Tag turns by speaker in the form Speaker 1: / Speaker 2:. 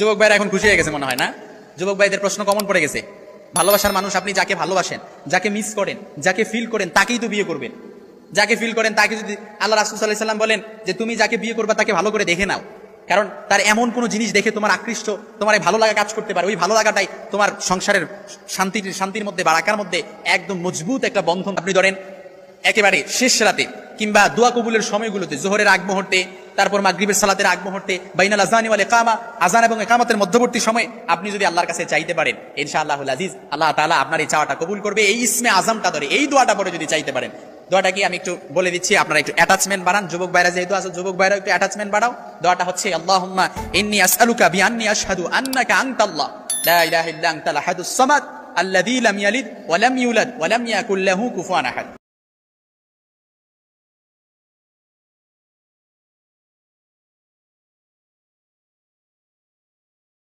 Speaker 1: যুবক ভাইরা এখন খুশি হয়ে গেছে মনে হয় না? যুবক ভাইদের প্রশ্ন কমন পড়ে গেছে। ভালোবাসার মানুষ, আপনি যাকে ভালোবাসেন, যাকে মিস করেন, যাকে ফিল করেন, তাকেই তো বিয়ে করবেন। যাকে ফিল করেন তাকে যদি আল্লাহ রাসূল সাল্লাল্লাহু আলাইহি ওয়াসাল্লাম বলেন যে তুমি যাকে বিয়ে করবা তাকে ভালো করে দেখে নাও, কারণ তার এমন কোন জিনিস দেখে তোমার আকৃষ্ট, তোমার ভালো লাগা কাজ করতে পারে। ওই ভালো লাগাটাই তোমার সংসারের শান্তির মধ্যে, বারাকার মধ্যে একদম মজবুত একটা বন্ধন। আপনি ধরেন একেবারে শেষ রাতে কিংবা দোয়া কবুলের সময়গুলোতে, জোহরের আগ মুহূর্তে, তারপর মাগরিবের সালাতের আগ মুহূর্তে, বাইনাল আযানি ওয়াল ইকামা, আযান এবং ইকামতের মধ্যবর্তী সময়ে আপনি যদি আল্লাহর কাছে চাইতে পারেন, ইনশাআল্লাহুল আজিজ আল্লাহ তাআলা আপনার এই চাওয়াটা কবুল করবে। এই ইসমে আজমটা ধরে, এই দোয়াটা পরে যদি চাইতে পারেন, দোয়াটা কি আমি একটু বলে দিচ্ছি, আপনারা একটু অ্যাটাচমেন্ট বাড়ান। যুবক ভাইরা যেহেতু আছে, যুবক ভাইরা একটু অ্যাটাচমেন্ট বাড়াও। দোয়াটা হচ্ছে আল্লাহুম্মা ইন্নী আসআলুকা বিআন্নী আশহাদু আন্নাকা আনতাল্লাহ লা ইলাহা ইল্লা আনতাল আহাদুস সামাদ আল্লাযী লাম ইয়ালিদ ওয়া লাম ইউলাদ ওয়া লাম ইয়াকুল লাহু কুফুয়ান আহাদ।